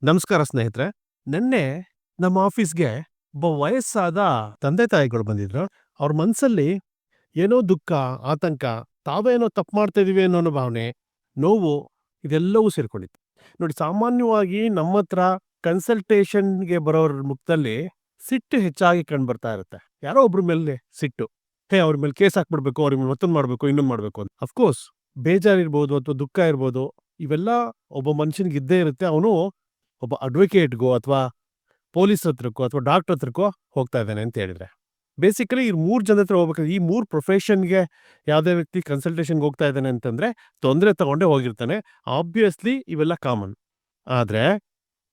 ನಮಸ್ಕಾರ ಸ್ನೇಹಿತರೆ. ನೆನ್ನೆ ನಮ್ಮ ಆಫೀಸ್‌ಗೆ ಒಬ್ಬ ವಯಸ್ಸಾದ ತಂದೆ-ತಾಯಿಗಳು ಬಂದಿದ್ರು. ಅವ್ರ ಮನ್ಸಲ್ಲಿ ಏನೋ ದುಃಖ, ಆತಂಕ, ತಾವೇನೋ ತಪ್ಪು ಮಾಡ್ತಾ ಇದೀವಿ ಅನ್ನೋ ಭಾವನೆ, ನೋವು ಇದೆಲ್ಲವೂ ಸೇರ್ಕೊಂಡಿತ್ತು. ನೋಡಿ, ಸಾಮಾನ್ಯವಾಗಿ ನಮ್ಮತ್ರ ಕನ್ಸಲ್ಟೇಷನ್‌ಗೆ ಬರೋರ ಮುಖದಲ್ಲಿ ಸಿಟ್ಟು ಹೆಚ್ಚಾಗಿ ಕಂಡ್ಬರ್ತಾ ಇರುತ್ತೆ. ಯಾರೋ ಒಬ್ರ ಮೇಲೆ ಸಿಟ್ಟು. ಅವ್ರ ಮೇಲೆ ಕೇಸ್ ಹಾಕ್ಬಿಡ್ಬೇಕು, ಅವ್ರ ಮೇಲೆ ಮತ್ತೊಂದು ಮಾಡ್ಬೇಕು, ಇನ್ನೊಂದು ಮಾಡ್ಬೇಕು ಅಂತ. ಅಫ್‌ಕೋರ್ಸ್ ಬೇಜಾರಿರ್ಬೋದು ಅಥವಾ ದುಃಖ ಇರ್ಬೋದು, ಇವೆಲ್ಲ ಒಬ್ಬ ಮನುಷ್ಯನಿಗೆ ಇದ್ದೇ ಇರುತ್ತೆ. ಅವನು ಒಬ್ಬ ಅಡ್ವೊಕೇಟ್‌ಗೋ ಅಥವಾ ಪೊಲೀಸ್ ಹತ್ರಕ್ಕೋ ಅಥವಾ ಡಾಕ್ಟರ್ ಹತ್ರಕ್ಕೋ ಹೋಗ್ತಾ ಇದ್ದಾನೆ ಅಂತ ಹೇಳಿದ್ರೆ. ಬೇಸಿಕಲಿ ಈ 3 ಜನದ ಹತ್ರ ಹೋಗ್ಬೇಕಾದ್ರೆ, ಈ 3 ಪ್ರೊಫೆಷನ್‌ಗೆ ಯಾವುದೇ ವ್ಯಕ್ತಿ ಕನ್ಸಲ್ಟೇಷನ್‌ಗೆ ಹೋಗ್ತಾ ಇದ್ದಾನೆ ಅಂತಂದ್ರೆ ತೊಂದರೆ ತಗೊಂಡೇ ಹೋಗಿರ್ತಾನೆ. ಆಬ್ವಿಯಸ್ಲಿ ಇವೆಲ್ಲ ಕಾಮನ್. ಆದ್ರೆ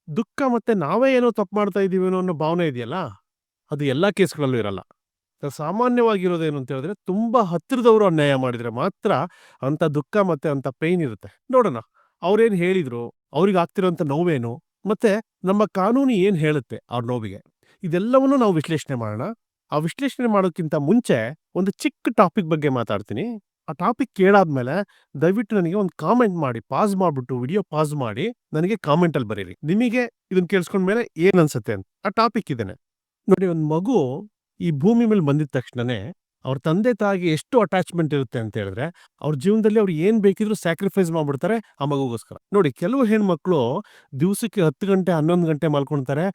ದುಃಖ ಮತ್ತೆ ನಾವೇ ಏನೋ ತಪ್ಪು ಮಾಡ್ತಾ ಇದೀವೇನೋ ಅನ್ನೋ ಭಾವನೆ ಇದೆಯಲ್ಲ, ಅದು ಎಲ್ಲಾ ಕೇಸ್‌ಗಳಲ್ಲೂ ಇರಲ್ಲ. ಸಾಮಾನ್ಯವಾಗಿರೋದೇನು ಅಂತ ಹೇಳಿದ್ರೆ, ತುಂಬಾ ಹತ್ತಿರದವರು ಅನ್ಯಾಯ ಮಾಡಿದ್ರೆ ಮಾತ್ರ ಅಂಥ ದುಃಖ ಮತ್ತೆ ಅಂಥ ಪೇಯ್ನ್ ಇರುತ್ತೆ. ನೋಡೋಣ, ಅವ್ರೇನು ಹೇಳಿದ್ರು, ಅವ್ರಿಗೆ ಆಗ್ತಿರೋಂಥ ನೋವೇನು, ಮತ್ತೆ ನಮ್ಮ ಕಾನೂನು ಏನ್ ಹೇಳುತ್ತೆ ಅವ್ರ ನೋವಿಗೆ, ಇದೆಲ್ಲವನ್ನೂ ನಾವು ವಿಶ್ಲೇಷಣೆ ಮಾಡೋಣ. ಆ ವಿಶ್ಲೇಷಣೆ ಮಾಡೋಕ್ಕಿಂತ ಮುಂಚೆ ಒಂದು ಚಿಕ್ಕ ಟಾಪಿಕ್ ಬಗ್ಗೆ ಮಾತಾಡ್ತೀನಿ. ಆ ಟಾಪಿಕ್ ಕೇಳಾದ್ಮೇಲೆ ದಯವಿಟ್ಟು ನನಗೆ ಒಂದು ಕಾಮೆಂಟ್ ಮಾಡಿ, ಪಾಸ್ ಮಾಡ್ಬಿಟ್ಟು ವಿಡಿಯೋ ಪಾಸ್ ಮಾಡಿ ನನಗೆ ಕಾಮೆಂಟಲ್ಲಿ ಬರೀರಿ. ನಿಮಗೆ ಇದನ್ನ ಕೇಳಿಸ್ಕೊಂಡ್ಮೇಲೆ ಏನ್ ಅನ್ಸುತ್ತೆ ಅಂತ. ಆ ಟಾಪಿಕ್ ಇದೇನೆ ನೋಡಿ. ಒಂದು ಮಗು ಈ ಭೂಮಿ ಮೇಲೆ ಬಂದಿದ ತಕ್ಷಣನೇ ಅವ್ರ ತಂದೆ ತಾಯಿಗೆ ಎಷ್ಟು ಅಟ್ಯಾಚ್ಮೆಂಟ್ ಇರುತ್ತೆ ಅಂತ ಹೇಳಿದ್ರೆ, ಅವ್ರ ಜೀವನದಲ್ಲಿ ಅವ್ರು ಏನ್ ಬೇಕಿದ್ರು ಸ್ಯಾಕ್ರಿಫೈಸ್ ಮಾಡ್ಬಿಡ್ತಾರೆ ಆ ಮಗುಗೋಸ್ಕರ. ನೋಡಿ, ಕೆಲವು ಹೆಣ್ಮಕ್ಳು ದಿವಸಕ್ಕೆ 10 ಗಂಟೆ 11 ಗಂಟೆ ಮಲ್ಕೊಳ್ತಾರೆ.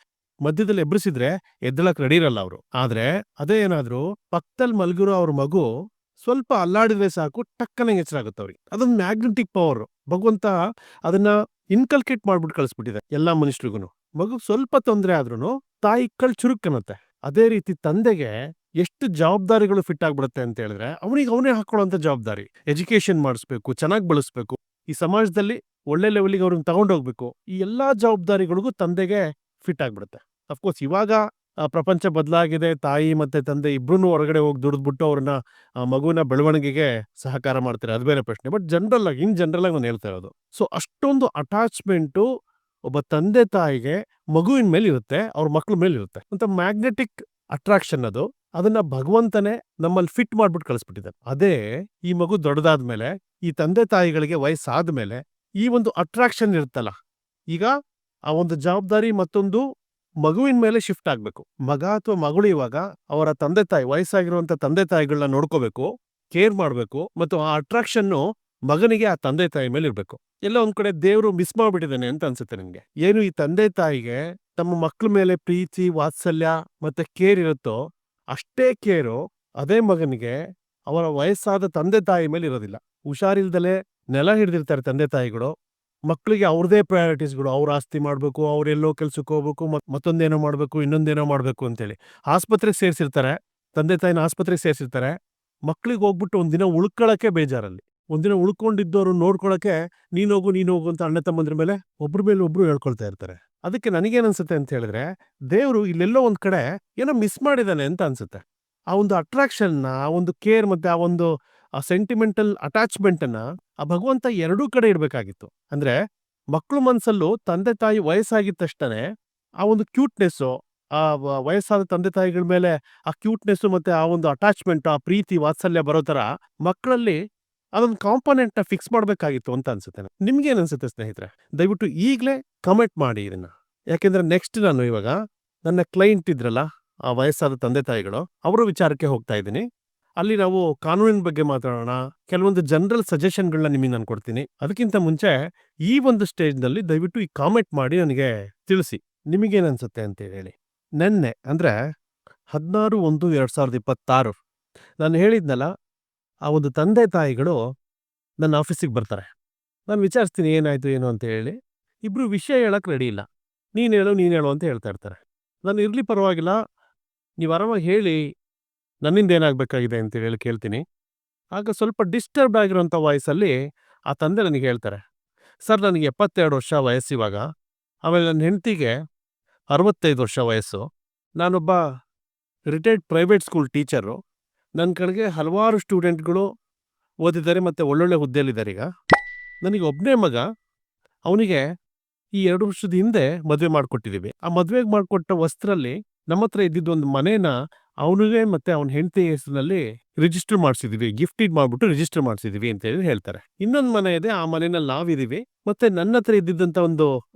ಮಧ್ಯದಲ್ಲಿ ಎಬ್ರಿಸಿದ್ರೆ ಎದ್ದೇಳಕ್ ರೆಡಿ ಇರಲ್ಲ ಅವರು. ಆದ್ರೆ ಅದೇ ಏನಾದ್ರು ಪಕ್ಕದಲ್ಲಿ ಮಲಗಿರೋ ಅವ್ರ ಮಗು ಸ್ವಲ್ಪ ಅಲ್ಲಾಡಿದ್ರೆ ಸಾಕು, ಟಕ್ಕನೆ ಎಚ್ಚರ ಆಗುತ್ತೆ ಅವ್ರಿಗೆ. ಅದೊಂದು ಮ್ಯಾಗ್ನೆಟಿಕ್ ಪವರ್. ಭಗವಂತ ಅದನ್ನ ಇನ್ಕಲ್ಕೇಟ್ ಮಾಡ್ಬಿಟ್ಟು ಕಳಿಸ್ಬಿಟ್ಟಿದೆ ಎಲ್ಲಾ ಮನುಷ್ಯರಿಗೂ. ಮಗು ಸ್ವಲ್ಪ ತೊಂದರೆ ಆದ್ರೂ ತಾಯಿ ಕಳ್ ಚುರುಕನ್ನತ್ತೆ. ಅದೇ ರೀತಿ ತಂದೆಗೆ ಎಷ್ಟು ಜವಾಬ್ದಾರಿಗಳು ಫಿಟ್ ಆಗ್ಬಿಡುತ್ತೆ ಅಂತ ಹೇಳಿದ್ರೆ, ಅವನಿಗೆ ಅವನೇ ಹಾಕೊಳ್ಳುವಂತ ಜವಾಬ್ದಾರಿ. ಎಜುಕೇಶನ್ ಮಾಡಿಸ್ಬೇಕು, ಚೆನ್ನಾಗಿ ಬೆಳೆಸ್ಬೇಕು, ಈ ಸಮಾಜದಲ್ಲಿ ಒಳ್ಳೆ ಲೆವೆಲ್ಗೆ ಅವ್ರನ್ನ ತಗೊಂಡೋಗ್ಬೇಕು. ಈ ಎಲ್ಲಾ ಜವಾಬ್ದಾರಿಗಳಿಗೂ ತಂದೆಗೆ ಫಿಟ್ ಆಗ್ಬಿಡುತ್ತೆ. ಅಫ್ಕೋರ್ಸ್ ಇವಾಗ ಪ್ರಪಂಚ ಬದಲಾಗಿದೆ. ತಾಯಿ ಮತ್ತೆ ತಂದೆ ಇಬ್ರು ಹೊರಗಡೆ ಹೋಗಿ ದುಡಿದ್ಬಿಟ್ಟು ಅವ್ರನ್ನ ಮಗುವಿನ ಬೆಳವಣಿಗೆಗೆ ಸಹಕಾರ ಮಾಡ್ತಾರೆ, ಅದು ಬೇರೆ ಪ್ರಶ್ನೆ. ಬಟ್ ಜನರಲ್ ಆಗಿ ನಾನು ಹೇಳ್ತಾ ಇರೋದು. ಸೊ ಅಷ್ಟೊಂದು ಅಟ್ಯಾಚ್ಮೆಂಟು ಒಬ್ಬ ತಂದೆ ತಾಯಿಗೆ ಮಗುವಿನ ಮೇಲೆ ಇರುತ್ತೆ, ಅವ್ರ ಮಕ್ಳ ಮೇಲೆ ಇರುತ್ತೆ ಅಂತ. ಮ್ಯಾಗ್ನೆಟಿಕ್ ಅಟ್ರಾಕ್ಷನ್ ಅದು. ಅದನ್ನ ಭಗವಂತನೇ ನಮ್ಮಲ್ಲಿ ಫಿಟ್ ಮಾಡ್ಬಿಟ್ಟು ಕಳಿಸ್ಬಿಟ್ಟಿದ್ದಾನೆ. ಅದೇ ಈ ಮಗು ದೊಡ್ಡದಾದ್ಮೇಲೆ, ಈ ತಂದೆ ತಾಯಿಗಳಿಗೆ ವಯಸ್ಸಾದ್ಮೇಲೆ ಈ ಒಂದು ಅಟ್ರಾಕ್ಷನ್ ಇರುತ್ತಲ್ಲ, ಈಗ ಆ ಒಂದು ಜವಾಬ್ದಾರಿ ಮತ್ತೊಂದು ಮಗುವಿನ ಮೇಲೆ ಶಿಫ್ಟ್ ಆಗ್ಬೇಕು. ಮಗ ಅಥವಾ ಮಗಳು ಇವಾಗ ಅವರ ತಂದೆ ತಾಯಿ, ವಯಸ್ಸಾಗಿರುವಂತ ತಂದೆ ತಾಯಿಗಳನ್ನ ನೋಡ್ಕೋಬೇಕು, ಕೇರ್ ಮಾಡ್ಬೇಕು, ಮತ್ತು ಆ ಅಟ್ರಾಕ್ಷನ್ ಮಗನಿಗೆ ಆ ತಂದೆ ತಾಯಿ ಮೇಲೆ ಇರ್ಬೇಕು. ಎಲ್ಲ ಒಂದ್ ಕಡೆ ದೇವರು ಮಿಸ್ ಮಾಡ್ಬಿಟ್ಟಿದ್ದಾನೆ ಅಂತ ಅನ್ಸುತ್ತೆ ನಿಮ್ಗೆ. ಏನು ಈ ತಂದೆ ತಾಯಿಗೆ ತಮ್ಮ ಮಕ್ಳ ಮೇಲೆ ಪ್ರೀತಿ, ವಾತ್ಸಲ್ಯ ಮತ್ತೆ ಕೇರ್ ಇರುತ್ತೋ, ಅಷ್ಟೇ ಕೇರು ಅದೇ ಮಗನಿಗೆ ಅವರ ವಯಸ್ಸಾದ ತಂದೆ ತಾಯಿ ಮೇಲೆ ಇರೋದಿಲ್ಲ. ಹುಷಾರಿಲ್ದಲೆ ನೆಲ ಹಿಡಿದಿರ್ತಾರೆ ತಂದೆ ತಾಯಿಗಳು. ಮಕ್ಕಳಿಗೆ ಅವ್ರದೇ ಪ್ರಯಾರಿಟೀಸ್ಗಳು. ಅವ್ರ ಆಸ್ತಿ ಮಾಡ್ಬೇಕು, ಅವ್ರೆಲ್ಲೋ ಕೆಲ್ಸಕ್ಕೆ ಹೋಗ್ಬೇಕು, ಮತ್ತೊಂದೇನೋ ಮಾಡ್ಬೇಕು, ಇನ್ನೊಂದೇನೋ ಮಾಡ್ಬೇಕು ಅಂತೇಳಿ ಆಸ್ಪತ್ರೆಗೆ ಸೇರ್ಸಿರ್ತಾರೆ. ತಂದೆ ತಾಯಿನ ಆಸ್ಪತ್ರೆಗೆ ಸೇರ್ಸಿರ್ತಾರೆ. ಮಕ್ಳಿಗೆ ಹೋಗ್ಬಿಟ್ಟು ಒಂದಿನ ಉಳ್ಕೊಳಕ್ಕೆ ಬೇಜಾರಲ್ಲಿ, ಒಂದಿನ ಉಳ್ಕೊಂಡಿದ್ದವ್ರು ನೋಡ್ಕೊಳಕ್ಕೆ ನೀನ್ ಹೋಗು ಅಂತ ಅಣ್ಣ ತಮ್ಮಂದ್ರ ಮೇಲೆ ಒಬ್ರು ಹೇಳ್ಕೊಳ್ತಾ ಇರ್ತಾರೆ. ಅದಕ್ಕೆ ನನಗೇನ್ ಅನ್ಸುತ್ತೆ ಅಂತ ಹೇಳಿದ್ರೆ, ದೇವ್ರು ಇಲ್ಲೆಲ್ಲೋ ಒಂದ್ ಕಡೆ ಏನೋ ಮಿಸ್ ಮಾಡಿದಾನೆ ಅಂತ ಅನ್ಸುತ್ತೆ. ಆ ಒಂದು ಅಟ್ರಾಕ್ಷನ್, ಆ ಒಂದು ಕೇರ್ ಮತ್ತೆ ಆ ಒಂದು ಸೆಂಟಿಮೆಂಟಲ್ ಅಟ್ಯಾಚ್ಮೆಂಟ್ ಅನ್ನ ಆ ಭಗವಂತ ಎರಡೂ ಕಡೆ ಇಡ್ಬೇಕಾಗಿತ್ತು. ಅಂದ್ರೆ ಮಕ್ಳು ಮನ್ಸಲ್ಲೂ ತಂದೆ ತಾಯಿ ವಯಸ್ಸಾಗಿದ ತಕ್ಷಣ ಆ ಒಂದು ಕ್ಯೂಟ್ನೆಸ್, ಆ ವಯಸ್ಸಾದ ತಂದೆ ತಾಯಿಗಳ ಮೇಲೆ ಆ ಕ್ಯೂಟ್ನೆಸ್ ಮತ್ತೆ ಆ ಒಂದು ಅಟ್ಯಾಚ್ಮೆಂಟ್, ಆ ಪ್ರೀತಿ ವಾತ್ಸಲ್ಯ ಬರೋ ತರ ಮಕ್ಕಳಲ್ಲಿ ಅದೊಂದು ಕಾಂಪೋನೆಂಟ್ ನ ಫಿಕ್ಸ್ ಮಾಡ್ಬೇಕಾಗಿತ್ತು ಅಂತ ಅನ್ಸುತ್ತೆ. ನಿಮ್ಗೇನ್ ಅನ್ಸುತ್ತೆ ಸ್ನೇಹಿತರೆ? ದಯವಿಟ್ಟು ಈಗ್ಲೇ ಕಮೆಂಟ್ ಮಾಡಿ ಇದನ್ನ. ಯಾಕೆಂದ್ರೆ ನೆಕ್ಸ್ಟ್ ನಾನು ಇವಾಗ ನನ್ನ ಕ್ಲೈಂಟ್ ಇದ್ರಲ್ಲ, ಆ ವಯಸ್ಸಾದ ತಂದೆ ತಾಯಿಗಳು, ಅವರ ವಿಚಾರಕ್ಕೆ ಹೋಗ್ತಾ ಇದ್ದೀನಿ. ಅಲ್ಲಿ ನಾವು ಕಾನೂನಿನ ಬಗ್ಗೆ ಮಾತಾಡೋಣ. ಕೆಲವೊಂದು ಜನರಲ್ ಸಜೆಷನ್ಗಳನ್ನ ನಿಮಗೆ ನಾನು ಕೊಡ್ತೀನಿ. ಅದಕ್ಕಿಂತ ಮುಂಚೆ ಈ ಒಂದು ಸ್ಟೇಜ್ ನಲ್ಲಿ ದಯವಿಟ್ಟು ಈ ಕಾಮೆಂಟ್ ಮಾಡಿ ನನಗೆ ತಿಳಿಸಿ, ನಿಮಗೇನ್ ಅನ್ಸುತ್ತೆ ಅಂತ ಹೇಳಿ. ನೆನ್ನೆ ಅಂದ್ರೆ 16/1/2026 ನಾನು ಹೇಳಿದ್ನಲ್ಲ, ಆ ಒಂದು ತಂದೆ ತಾಯಿಗಳು ನನ್ನ ಆಫೀಸಿಗೆ ಬರ್ತಾರೆ. ನಾನು ವಿಚಾರಿಸ್ತೀನಿ ಏನಾಯ್ತು ಏನು ಅಂತ ಹೇಳಿ. ಇಬ್ರು ವಿಷಯ ಹೇಳಕ್ ರೆಡಿ ಇಲ್ಲ. ನೀನ್ ಹೇಳು ಅಂತ ಹೇಳ್ತಾ ಇರ್ತಾರೆ. ನಾನು ಇರ್ಲಿ ಪರವಾಗಿಲ್ಲ, ನೀವು ಆರಾಮಾಗಿ ಹೇಳಿ, ನನ್ನಿಂದ ಏನಾಗಬೇಕಾಗಿದೆ ಅಂತ ಹೇಳಿ ಕೇಳ್ತೀನಿ. ಆಗ ಸ್ವಲ್ಪ ಡಿಸ್ಟರ್ಬ್ ಆಗಿರುವಂಥ ವಾಯ್ಸಲ್ಲಿ ಆ ತಂದೆ ನನಗೆ ಹೇಳ್ತಾರೆ, ಸರ್ ನನಗೆ 72 ವರ್ಷ ವಯಸ್ಸಿವಾಗ. ಆಮೇಲೆ ನನ್ನ ಹೆಂಡತಿಗೆ 65 ವರ್ಷ ವಯಸ್ಸು. ನಾನೊಬ್ಬ ರಿಟೈರ್ಡ್ ಪ್ರೈವೇಟ್ ಸ್ಕೂಲ್ ಟೀಚರು. ನನ್ನ ಕಡೆಗೆ ಹಲವಾರು ಸ್ಟೂಡೆಂಟ್ಗಳು ಓದಿದ್ದಾರೆ ಮತ್ತು ಒಳ್ಳೊಳ್ಳೆ ಹುದ್ದೆಯಲ್ಲಿದ್ದಾರೆ. ಈಗ ನನಗೆ ಒಬ್ಬನೇ ಮಗ. ಅವನಿಗೆ ಈ 2 ವರ್ಷದ ಹಿಂದೆ ಮದುವೆ ಮಾಡಿಕೊಟ್ಟಿದ್ದೀವಿ. ಆ ಮದುವೆಗೆ ಮಾಡಿಕೊಟ್ಟ ವಸ್ತ್ರಲ್ಲಿ ನಮ್ಮ ಹತ್ರ ಇದ್ದಿದ್ದು ಒಂದು ಮನೇನ ಅವನಿಗೆ ಮತ್ತೆ ಅವನ ಹೆಂಡತಿ ಹೆಸರಿನಲ್ಲಿ ರಿಜಿಸ್ಟರ್ ಮಾಡಿಸಿದೀವಿ, ಗಿಫ್ಟ್ ಡೀಡ್ ಮಾಡ್ಬಿಟ್ಟು ರಿಜಿಸ್ಟರ್ ಮಾಡಿಸಿದೀವಿ ಅಂತ ಹೇಳಿ ಹೇಳ್ತಾರೆ. ಇನ್ನೊಂದು ಮನೆ ಇದೆ, ಆ ಮನೆಯಲ್ಲಿ ನಾವಿದೀವಿ. ಮತ್ತೆ ನನ್ನ ಹತ್ರ ಇದ್ದಿದ್ದಂತ ಒಂದು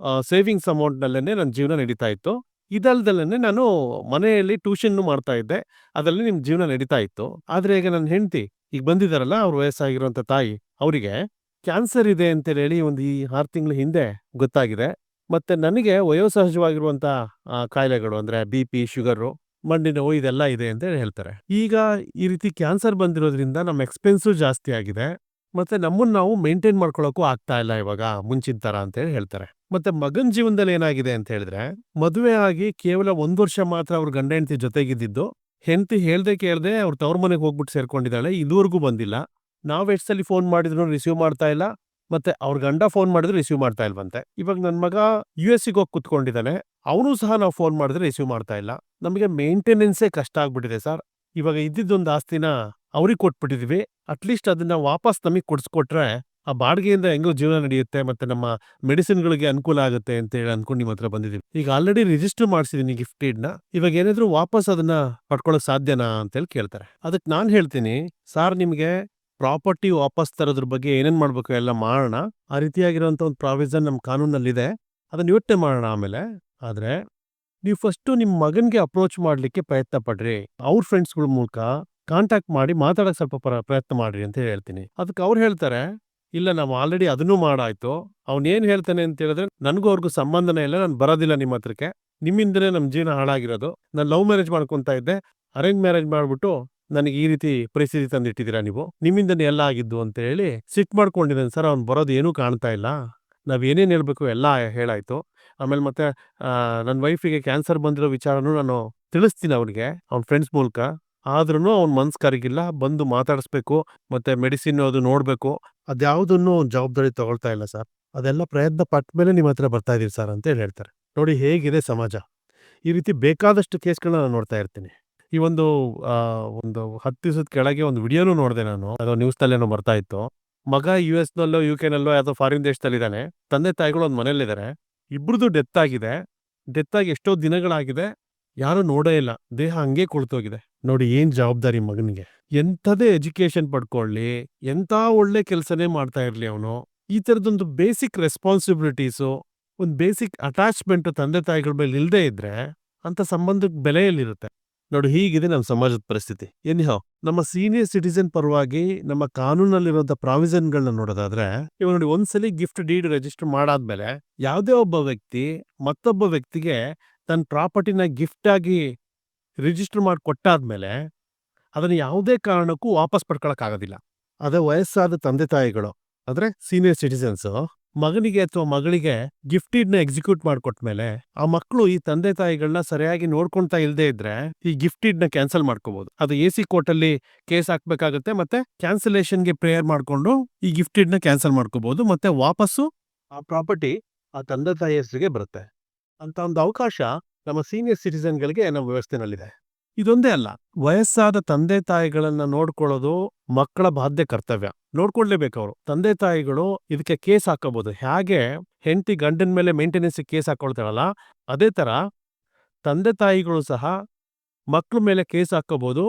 ಸೇವಿಂಗ್ಸ್ ಅಮೌಂಟ್ ನಲ್ಲೇನೆ ನನ್ನ ಜೀವನ ನಡೀತಾ ಇತ್ತು. ಇದಲ್ದಲೇನೆ ನಾನು ಮನೆಯಲ್ಲಿ ಟ್ಯೂಷನ್ ಮಾಡ್ತಾ ಇದ್ದೆ. ಅದರಲ್ಲಿ ನಿಮ್ ಜೀವನ ನಡೀತಾ ಇತ್ತು. ಆದ್ರೆ ಈಗ ನನ್ನ ಹೆಂಡತಿ ಈಗ ಬಂದಿದಾರಲ್ಲ, ಅವ್ರ ವಯಸ್ಸಾಗಿರುವಂತ ತಾಯಿ, ಅವರಿಗೆ ಕ್ಯಾನ್ಸರ್ ಇದೆ ಅಂತ ಹೇಳಿ ಒಂದು ಈ 6 ತಿಂಗಳ ಹಿಂದೆ ಗೊತ್ತಾಗಿದೆ. ಮತ್ತೆ ನನಗೆ ವಯೋಸಹಜವಾಗಿರುವಂತ ಕಾಯಿಲೆಗಳು ಅಂದ್ರೆ BP, ಶುಗರು, ಮಂಡಿ ನೋವು ಇದೆಲ್ಲ ಇದೆ ಅಂತ ಹೇಳ್ತಾರೆ. ಈಗ ಈ ರೀತಿ ಕ್ಯಾನ್ಸರ್ ಬಂದಿರೋದ್ರಿಂದ ನಮ್ಮ ಎಕ್ಸ್‌ಪೆನ್ಸು ಜಾಸ್ತಿ ಆಗಿದೆ. ಮತ್ತೆ ನಮ್ಮನ್ನ ನಾವು ಮೇಂಟೈನ್ ಮಾಡ್ಕೊಳ್ಳೋಕ್ಕೂ ಆಗ್ತಾ ಇಲ್ಲ ಇವಾಗ ಮುಂಚಿನ ತರ ಅಂತ ಹೇಳಿ ಹೇಳ್ತಾರೆ. ಮತ್ತೆ ಮಗನ್ ಜೀವನದಲ್ಲಿ ಏನಾಗಿದೆ ಅಂತ ಹೇಳಿದ್ರೆ, ಮದುವೆ ಆಗಿ ಕೇವಲ 1 ವರ್ಷ ಮಾತ್ರ ಅವ್ರ ಗಂಡ ಹೆಂಡತಿ ಜೊತೆಗಿದ್ದಿದ್ದು. ಹೆಂಡತಿ ಹೇಳ್ದೆ ಕೇಳ್ದೆ ಅವ್ರ ತವ್ರ ಮನೆಗೆ ಹೋಗ್ಬಿಟ್ಟು ಸೇರ್ಕೊಂಡಿದ್ದಾಳೆ. ಇದುವರೆಗೂ ಬಂದಿಲ್ಲ. ನಾವ್ ಎಷ್ಟ್ ಸಲಿ ಫೋನ್ ಮಾಡಿದ್ರು ರಿಸೀವ್ ಮಾಡ್ತಾ ಇಲ್ಲ. ಮತ್ತೆ ಅವ್ರ ಗಂಡ ಫೋನ್ ಮಾಡಿದ್ರು ರಿಸೀವ್ ಮಾಡ್ತಾ ಇಲ್ವಂತೆ. ಇವಾಗ ನನ್ ಮಗ US ಹೋಗಿ ಕುತ್ಕೊಂಡಿದ್ದಾನೆ. ಅವನು ಸಹ ನಾವು ಫೋನ್ ಮಾಡಿದ್ರೆ ರಿಸೀವ್ ಮಾಡ್ತಾ ಇಲ್ಲ. ನಮಗೆ ಮೇಂಟೆನೆನ್ಸೇ ಕಷ್ಟ ಆಗ್ಬಿಟ್ಟಿದೆ ಸರ್. ಇವಾಗ ಇದ್ದಿದ್ದೊಂದು ಆಸ್ತಿನ ಅವ್ರಿಗೆ ಕೊಟ್ಬಿಟ್ಟಿದೀವಿ. ಅಟ್ಲೀಸ್ಟ್ ಅದನ್ನ ವಾಪಸ್ ನಮಗೆ ಕೊಡ್ಸ್ಕೊಟ್ರೆ ಆ ಬಾಡಿಗೆಯಿಂದ ಹೆಂಗೋ ಜೀವನ ನಡೆಯುತ್ತೆ, ಮತ್ತೆ ನಮ್ಮ ಮೆಡಿಸಿನ್ಗಳಿಗೆ ಅನುಕೂಲ ಆಗುತ್ತೆ ಅಂತ ಹೇಳಿ ಅನ್ಕೊಂಡು ನಿಮ್ಮ ಹತ್ರ ಬಂದಿದ್ದೀವಿ. ಈಗ ಆಲ್ರೆಡಿ ರಿಜಿಸ್ಟರ್ ಮಾಡಿಸಿದೀನಿ ಗಿಫ್ಟ್ ಡೀಡ್‌ನ. ಇವಾಗ ಏನಾದ್ರು ವಾಪಸ್ ಅದನ್ನ ಪಡ್ಕೊಳ್ಳೋಕ್ ಸಾಧ್ಯನಾ ಅಂತ ಹೇಳಿ ಕೇಳ್ತಾರೆ. ಅದಕ್ಕೆ ನಾನ್ ಹೇಳ್ತೀನಿ, ಸಾರ್ ನಿಮ್ಗೆ ಪ್ರಾಪರ್ಟಿ ವಾಪಸ್ ತರೋದ್ರ ಬಗ್ಗೆ ಏನೇನ್ ಮಾಡ್ಬೇಕು ಎಲ್ಲ ಮಾಡೋಣ. ಆ ರೀತಿಯಾಗಿರುವಂತ ಒಂದು ಪ್ರಾವಿಷನ್ ನಮ್ಮ ಕಾನೂನಲ್ಲಿದೆ. ಅದನ್ನ ಯೋಚನೆ ಮಾಡೋಣ ಆಮೇಲೆ. ಆದ್ರೆ ನೀವು ಫಸ್ಟು ನಿಮ್ ಮಗನ್ಗೆ ಅಪ್ರೋಚ್ ಮಾಡ್ಲಿಕ್ಕೆ ಪ್ರಯತ್ನ ಪಡ್ರಿ. ಅವ್ರ ಫ್ರೆಂಡ್ಸ್‌ಗಳ ಮೂಲಕ ಕಾಂಟ್ಯಾಕ್ಟ್ ಮಾಡಿ ಮಾತಾಡಕ್ ಸ್ವಲ್ಪ ಪ್ರಯತ್ನ ಮಾಡ್ರಿ ಅಂತ ಹೇಳ್ತೀನಿ. ಅದಕ್ಕೆ ಅವ್ರು ಹೇಳ್ತಾರೆ, ಇಲ್ಲ ನಾವು ಆಲ್ರೆಡಿ ಅದನ್ನೂ ಮಾಡಾಯ್ತು. ಅವ್ನೇನ್ ಹೇಳ್ತಾನೆ ಅಂತ ಹೇಳಿದ್ರೆ, ನನಗೂ ಅವ್ರಿಗೂ ಸಂಬಂಧನೇ ಇಲ್ಲ, ನಾನು ಬರೋದಿಲ್ಲ ನಿಮ್ಮ ಹತ್ರಕ್ಕೆ. ನಿಮ್ಮಿಂದನೇ ನಮ್ಮ ಜೀವನ ಹಾಳಾಗಿರೋದು. ನಾನು ಲವ್ ಮ್ಯಾರೇಜ್ ಮಾಡ್ಕೊಂತ ಇದ್ದೆ. ಅರೇಂಜ್ ಮ್ಯಾರೇಜ್ ಮಾಡ್ಬಿಟ್ಟು ನನಗೆ ಈ ರೀತಿ ಪರಿಸ್ಥಿತಿ ತಂದಿಟ್ಟಿದ್ದೀರಾ ನೀವು. ನಿಮ್ಮಿಂದನೇ ಎಲ್ಲ ಆಗಿದ್ದು ಅಂತ ಹೇಳಿ ಸಿಟ್ಟು ಮಾಡ್ಕೊಂಡಿದ್ದಾನೆ ಸರ್. ಅವ್ನು ಬರೋದು ಏನೂ ಕಾಣ್ತಾ ಇಲ್ಲ. ನಾವ್ ಏನೇನ್ ಹೇಳ್ಬೇಕು ಎಲ್ಲ ಹೇಳಾಯ್ತು. ಆಮೇಲೆ ಮತ್ತೆ ನನ್ನ ವೈಫಿಗೆ ಕ್ಯಾನ್ಸರ್ ಬಂದಿರೋ ವಿಚಾರನೂ ನಾನು ತಿಳಿಸ್ತೀನಿ ಅವ್ನಿಗೆ, ಅವ್ನ ಫ್ರೆಂಡ್ಸ್ ಮೂಲಕ. ಆದ್ರೂನು ಅವ್ನ ಮನ್ಸ್ ಕರಗಿಲ್ಲ. ಬಂದು ಮಾತಾಡಿಸ್ಬೇಕು, ಮತ್ತೆ ಮೆಡಿಸಿನ್ ಅದು ನೋಡ್ಬೇಕು. ಅದ್ಯಾವುದನ್ನು ಜವಾಬ್ದಾರಿ ತಗೊಳ್ತಾ ಇಲ್ಲ ಸರ್. ಅದೆಲ್ಲ ಪ್ರಯತ್ನ ಪಟ್ಟ ಮೇಲೆ ನಿಮ್ಮ ಹತ್ರ ಬರ್ತಾ ಇದೀವಿ ಸರ್ ಅಂತ ಹೇಳಿ ಹೇಳ್ತಾರೆ. ನೋಡಿ ಹೇಗಿದೆ ಸಮಾಜ. ಈ ರೀತಿ ಬೇಕಾದಷ್ಟು ಕೇಸ್ಗಳನ್ನ ನಾನು ನೋಡ್ತಾ ಇರ್ತೀನಿ. ಈ ಒಂದು 10 ದಿವಸದ ಕೆಳಗೆ ಒಂದು ವಿಡಿಯೋನು ನೋಡಿದೆ ನಾನು. ಅದು ನ್ಯೂಸ್‌ನಲ್ಲೇನೋ ಬರ್ತಾ ಇತ್ತು. ಮಗ US ನಲ್ಲೋ UK ನಲ್ಲೋ ಯಾವುದೋ ಫಾರಿನ್ ದೇಶದಲ್ಲಿದ್ದಾನೆ. ತಂದೆ ತಾಯಿಗಳು ಒಂದು ಮನೇಲಿದ್ದಾರೆ. ಇಬ್ರದ್ದು ಡೆತ್ ಆಗಿದೆ. ಡೆತ್ ಆಗಿ ಎಷ್ಟೋ ದಿನಗಳಾಗಿದೆ. ಯಾರು ನೋಡೇ ಇಲ್ಲ. ದೇಹ ಹಂಗೆ ಕೊಳ್ತೋಗಿದೆ. ನೋಡಿ ಏನ್ ಜವಾಬ್ದಾರಿ ಮಗನಿಗೆ. ಎಂಥದೇ ಎಜುಕೇಶನ್ ಪಡ್ಕೊಳ್ಳಿ, ಎಂಥ ಒಳ್ಳೆ ಕೆಲಸನೇ ಮಾಡ್ತಾ ಇರ್ಲಿ ಅವನು, ಈ ತರದೊಂದು ಬೇಸಿಕ್ ರೆಸ್ಪಾನ್ಸಿಬಿಲಿಟೀಸು, ಒಂದು ಬೇಸಿಕ್ ಅಟ್ಯಾಚ್ಮೆಂಟ್ ತಂದೆ ತಾಯಿಗಳ ಮೇಲೆ ಇಲ್ಲದೆ ಇದ್ರೆ ಅಂತ ಸಂಬಂಧಕ್ಕೆ ಬೆಲೆ ಎಲ್ಲಿರುತ್ತೆ. ನೋಡಿ ಹೀಗಿದೆ ನಮ್ಮ ಸಮಾಜದ ಪರಿಸ್ಥಿತಿ. ಎನಿಹೌ, ನಮ್ಮ ಸೀನಿಯರ್ ಸಿಟಿಸನ್ ಪರವಾಗಿ ನಮ್ಮ ಕಾನೂನಲ್ಲಿರುವಂತ ಪ್ರಾವಿಷನ್ಗಳನ್ನ ನೋಡೋದಾದ್ರೆ, ಇವಾಗ ನೋಡಿ ಒಂದ್ಸಲಿ ಗಿಫ್ಟ್ ಡೀಡ್ ರಿಜಿಸ್ಟರ್ ಮಾಡಾದ್ಮೇಲೆ ಯಾವುದೇ ಒಬ್ಬ ವ್ಯಕ್ತಿ ಮತ್ತೊಬ್ಬ ವ್ಯಕ್ತಿಗೆ ತನ್ನ ಪ್ರಾಪರ್ಟಿನ ಗಿಫ್ಟ್ ಆಗಿ ರಿಜಿಸ್ಟರ್ ಮಾಡಿ ಕೊಟ್ಟಾದ್ಮೇಲೆ ಅದನ್ನ ಯಾವುದೇ ಕಾರಣಕ್ಕೂ ವಾಪಸ್ ಪಡ್ಕೊಳಕ್ ಆಗೋದಿಲ್ಲ. ಅದೇ ವಯಸ್ಸಾದ ತಂದೆ ತಾಯಿಗಳು ಅಂದ್ರೆ ಸೀನಿಯರ್ ಸಿಟಿಸನ್ಸ್ ಮಗನಿಗೆ ಅಥವಾ ಮಗಳಿಗೆ ಗಿಫ್ಟ್ ಡೀಡ್‌ನ ಎಕ್ಸಿಕ್ಯೂಟ್ ಮಾಡ್ಕೊಟ್ಮೇಲೆ ಆ ಮಕ್ಕಳು ಈ ತಂದೆ ತಾಯಿಗಳನ್ನ ಸರಿಯಾಗಿ ನೋಡ್ಕೊಂತಾ ಇಲ್ಲದೆ ಇದ್ರೆ ಈ ಗಿಫ್ಟ್ ಡೀಡ್‌ನ ಕ್ಯಾನ್ಸಲ್ ಮಾಡ್ಕೋಬಹುದು. ಅದು AC ಕೋರ್ಟಲ್ಲಿ ಕೇಸ್ ಹಾಕ್ಬೇಕಾಗುತ್ತೆ. ಮತ್ತೆ ಕ್ಯಾನ್ಸಲೇಷನ್ಗೆ ಪ್ರೇಯರ್ ಮಾಡ್ಕೊಂಡು ಈ ಗಿಫ್ಟ್ ಡೀಡ್‌ನ ಕ್ಯಾನ್ಸಲ್ ಮಾಡ್ಕೋಬಹುದು. ಮತ್ತೆ ವಾಪಸ್ಸು ಆ ಪ್ರಾಪರ್ಟಿ ಆ ತಂದೆ ತಾಯಿ ಹೆಸರಿಗೆ ಬರುತ್ತೆ. ಅಂತ ಒಂದು ಅವಕಾಶ ನಮ್ಮ ಸೀನಿಯರ್ ಸಿಟಿಸನ್ಗಳಿಗೆ ನಮ್ಮ ವ್ಯವಸ್ಥೆನಲ್ಲಿದೆ. ಇದೊಂದೇ ಅಲ್ಲ, ವಯಸ್ಸಾದ ತಂದೆ ತಾಯಿಗಳನ್ನ ನೋಡ್ಕೊಳ್ಳೋದು ಮಕ್ಕಳ ಬಾಧ್ಯ ಕರ್ತವ್ಯ. ನೋಡ್ಕೊಳ್ಲೇಬೇಕು ಅವರು. ತಂದೆ ತಾಯಿಗಳು ಇದಕ್ಕೆ ಕೇಸ್ ಹಾಕೋಬಹುದು. ಹೇಗೆ ಹೆಂಡತಿ ಗಂಡನ ಮೇಲೆ ಮೇಂಟೆನೆನ್ಸ್ ಕೇಸ್ ಹಾಕೊಳ್ತಾಳಲ್ಲ, ಅದೇ ತರ ತಂದೆ ತಾಯಿಗಳು ಸಹ ಮಕ್ಕಳ ಮೇಲೆ ಕೇಸ್ ಹಾಕೋಬಹುದು.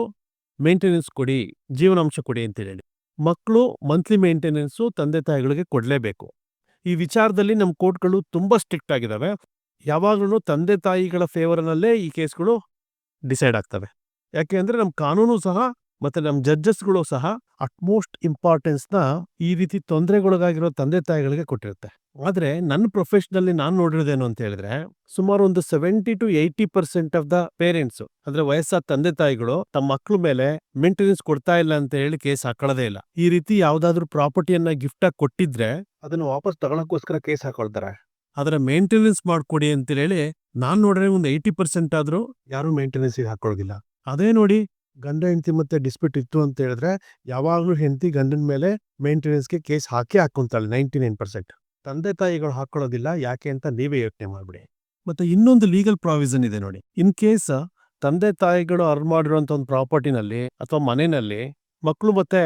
ಮೇಂಟೆನೆನ್ಸ್ ಕೊಡಿ, ಜೀವನಾಂಶ ಕೊಡಿ ಅಂತ ಹೇಳಿ. ಮಕ್ಕಳು ಮಂತ್ಲಿ ಮೇಂಟೆನೆನ್ಸು ತಂದೆ ತಾಯಿಗಳಿಗೆ ಕೊಡ್ಲೇಬೇಕು. ಈ ವಿಚಾರದಲ್ಲಿ ನಮ್ಮ ಕೋರ್ಟ್ಗಳು ತುಂಬಾ ಸ್ಟ್ರಿಕ್ಟ್ ಆಗಿದಾವೆ. ಯಾವಾಗ್ಲೂ ತಂದೆ ತಾಯಿಗಳ ಫೇವರ್ನಲ್ಲೇ ಈ ಕೇಸ್ಗಳು ಡಿಸೈಡ್ ಆಗ್ತವೆ. ಯಾಕೆ ಅಂದ್ರೆ ನಮ್ಮ ಕಾನೂನು ಸಹ ಮತ್ತೆ ನಮ್ಮ ಜಡ್ಜಸ್ಗಳು ಸಹ ಅಟ್ಮೋಸ್ಟ್ ಇಂಪಾರ್ಟೆನ್ಸ್ನ ಈ ರೀತಿ ತೊಂದರೆಗೊಳಗಾಗಿರೋ ತಂದೆ ತಾಯಿಗಳಿಗೆ ಕೊಟ್ಟಿರುತ್ತೆ. ಆದ್ರೆ ನನ್ನ ಪ್ರೊಫೆಷನಲ್ಲಿ ನಾನು ನೋಡಿರೋದೇನು ಅಂತ ಹೇಳಿದ್ರೆ, ಸುಮಾರು ಒಂದು 70 to 80% ಆಫ್ ದ ಪೇರೆಂಟ್ಸ್ ಅಂದ್ರೆ ವಯಸ್ಸಾದ ತಂದೆ ತಾಯಿಗಳು ತಮ್ಮ ಮಕ್ಕಳ ಮೇಲೆ ಮೇಂಟೆನೆನ್ಸ್ ಕೊಡ್ತಾ ಇಲ್ಲ ಅಂತ ಹೇಳಿ ಕೇಸ್ ಹಾಕೊಳ್ಳೋದೇ ಇಲ್ಲ. ಈ ರೀತಿ ಯಾವ್ದಾದ್ರು ಪ್ರಾಪರ್ಟಿಯನ್ನ ಗಿಫ್ಟ್ ಆಗಿ ಕೊಟ್ಟಿದ್ರೆ ಅದನ್ನ ವಾಪಸ್ ತಗೊಳಕ್ಕೋಸ್ಕರ ಕೇಸ್ ಹಾಕೊಳ್ತಾರೆ. ಅದರ ಮೇಂಟೆನೆನ್ಸ್ ಮಾಡ್ಕೊಡಿ ಅಂತ ಹೇಳಿ ನಾನ್ ನೋಡ್ರೆ ಒಂದು 80% ಆದ್ರೂ ಯಾರು ಮೇಂಟೆನೆನ್ಸ್ ಹಾಕೊಳ್ಳೋದಿಲ್ಲ. ಅದೇ ನೋಡಿ ಗಂಡ ಹೆಂಡತಿ ಮತ್ತೆ ಡಿಸ್ಪ್ಯೂಟ್ ಇತ್ತು ಅಂತ ಹೇಳಿದ್ರೆ ಯಾವಾಗ್ಲೂ ಹೆಂಡತಿ ಗಂಡನ ಮೇಲೆ ಮೇಂಟೆನೆನ್ಸ್ಗೆ ಕೇಸ್ ಹಾಕೊಂತಾಳೆ 99%. ತಂದೆ ತಾಯಿಗಳು ಹಾಕೊಳ್ಳೋದಿಲ್ಲ. ಯಾಕೆ ಅಂತ ನೀವೇ ಯೋಚನೆ ಮಾಡ್ಬಿಡಿ. ಮತ್ತೆ ಇನ್ನೊಂದು ಲೀಗಲ್ ಪ್ರಾವಿಷನ್ ಇದೆ ನೋಡಿ. ಇನ್ ಕೇಸ್ ತಂದೆ ತಾಯಿಗಳು ಅರ್ನ್ ಮಾಡಿರುವಂತ ಒಂದು ಪ್ರಾಪರ್ಟಿನಲ್ಲಿ ಅಥವಾ ಮನೆಯಲ್ಲಿ ಮಕ್ಕಳು ಮತ್ತೆ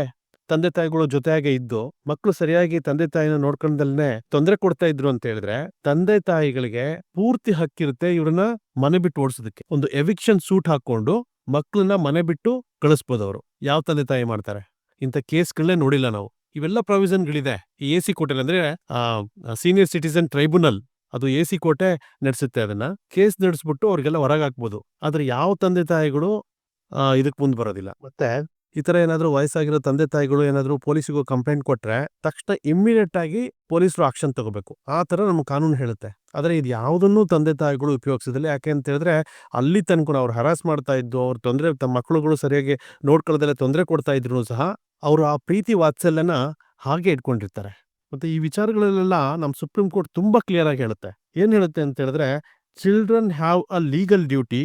ತಂದೆ ತಾಯಿಗಳು ಜೊತೆಯಾಗೆ ಇದ್ದು ಮಕ್ಕಳು ಸರಿಯಾಗಿ ತಂದೆ ತಾಯಿನ ನೋಡ್ಕೊಂಡಲ್ನೇ ತೊಂದರೆ ಕೊಡ್ತಾ ಇದ್ರು ಅಂತ ಹೇಳಿದ್ರೆ ತಂದೆ ತಾಯಿಗಳಿಗೆ ಪೂರ್ತಿ ಹಕ್ಕಿರುತ್ತೆ ಇವ್ರನ್ನ ಮನೆ ಬಿಟ್ಟು ಓಡಿಸೋದಕ್ಕೆ. ಒಂದು ಎವಿಕ್ಷನ್ ಸೂಟ್ ಹಾಕೊಂಡು ಮಕ್ಕಳನ್ನ ಮನೆ ಬಿಟ್ಟು ಕಳಿಸ್ಬೋದು ಅವರು. ಯಾವ ತಂದೆ ತಾಯಿ ಮಾಡ್ತಾರೆ? ಇಂಥ ಕೇಸ್‌ಗಳನ್ನೇ ನೋಡಿಲ್ಲ ನಾವು. ಇವೆಲ್ಲ ಪ್ರಾವಿಷನ್‌ಗಳಿದೆ. ಈ ಎಸಿ ಕೋರ್ಟಲ್ಲಿ ಅಂದ್ರೆ ಸೀನಿಯರ್ ಸಿಟಿಜನ್ ಟ್ರೈಬ್ಯುನಲ್ ಅದು ಎಸಿ ಕೋರ್ಟೇ ನಡೆಸುತ್ತೆ ಅದನ್ನ. ಕೇಸ್ ನಡೆಸ್ಬಿಟ್ಟು ಅವ್ರಿಗೆಲ್ಲ ಹೊರಗಾಕ್ಬೋದು. ಆದ್ರೆ ಯಾವ ತಂದೆ ತಾಯಿಗಳು ಇದಕ್ಕೆ ಮುಂದೆ ಬರೋದಿಲ್ಲ. ಮತ್ತೆ ಈ ತರ ಏನಾದ್ರು ವಯಸ್ಸಾಗಿರೋ ತಂದೆ ತಾಯಿಗಳು ಏನಾದ್ರು ಪೊಲೀಸಿಗೆ ಕಂಪ್ಲೇಂಟ್ ಕೊಟ್ರೆ ತಕ್ಷಣ ಇಮ್ಮಿಡಿಯೇಟ್ ಆಗಿ ಪೊಲೀಸರು ಆಕ್ಷನ್ ತಗೋಬೇಕು. ಆ ತರ ನಮ್ಮ ಕಾನೂನು ಹೇಳುತ್ತೆ. ಆದ್ರೆ ಇದು ಯಾವುದನ್ನು ತಂದೆ ತಾಯಿಗಳು ಉಪಯೋಗಿಸೋದಿಲ್ಲ. ಯಾಕೆ ಅಂತ ಹೇಳಿದ್ರೆ ಅಲ್ಲಿ ತನಕ ಅವ್ರು ಹರಾಸ್ ಮಾಡ್ತಾ ಇದ್ದು, ಅವ್ರ ತೊಂದರೆ ತಮ್ಮ ಮಕ್ಕಳುಗಳು ಸರಿಯಾಗಿ ನೋಡ್ಕೊಳ್ಳೋದೆಲ್ಲ ತೊಂದರೆ ಕೊಡ್ತಾ ಇದ್ರು ಸಹ ಅವರು ಆ ಪ್ರೀತಿ ವಾತ್ಸಲ್ಯನ ಹಾಗೆ ಇಟ್ಕೊಂಡಿರ್ತಾರೆ. ಮತ್ತೆ ಈ ವಿಚಾರಗಳಲ್ಲೆಲ್ಲ ನಮ್ಮ ಸುಪ್ರೀಂ ಕೋರ್ಟ್ ತುಂಬಾ ಕ್ಲಿಯರ್ ಆಗಿ ಹೇಳುತ್ತೆ. ಏನ್ ಹೇಳುತ್ತೆ ಅಂತ ಹೇಳಿದ್ರೆ children have a legal duty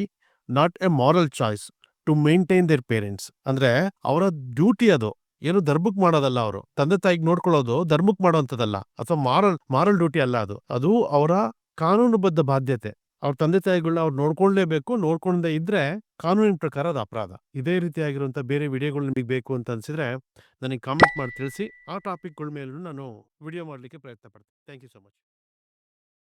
not A moral choice to maintain their parents. ಅಂದ್ರೆ ಅವರ ಡ್ಯೂಟಿ ಅದು. ಏನು ಧರ್ಮಕ್ ಮಾಡೋದಲ್ಲ ಅವರು. ತಂದೆ ತಾಯಿಗೆ ನೋಡ್ಕೊಳ್ಳೋದು ಧರ್ಮಕ್ ಮಾಡೋಂಥದ್ದಲ್ಲ ಅಥವಾ ಮಾರಲ್ ಡ್ಯೂಟಿ ಅಲ್ಲ ಅದು. ಅದು ಅವರ ಕಾನೂನುಬದ್ಧ ಬಾಧ್ಯತೆ. ಅವ್ರ ತಂದೆ ತಾಯಿಗಳನ್ನ ಅವ್ರು ನೋಡ್ಕೊಳ್ಳೇಬೇಕು. ನೋಡ್ಕೊಂಡೇ ಇದ್ರೆ ಕಾನೂನಿನ ಪ್ರಕಾರ ಅದು ಅಪರಾಧ. ಇದೇ ರೀತಿಯಾಗಿರುವಂತ ಬೇರೆ ವಿಡಿಯೋಗಳು ನಿಮಗೆ ಬೇಕು ಅಂತ ಅನ್ಸಿದ್ರೆ ನನಗೆ ಕಾಮೆಂಟ್ ಮಾಡಿ ತಿಳಿಸಿ. ಆ ಟಾಪಿಕ್ಗಳ ಮೇಲೂ ನಾನು ವಿಡಿಯೋ ಮಾಡಲಿಕ್ಕೆ ಪ್ರಯತ್ನ ಪಡ್ತೀನಿ. Thank you so much.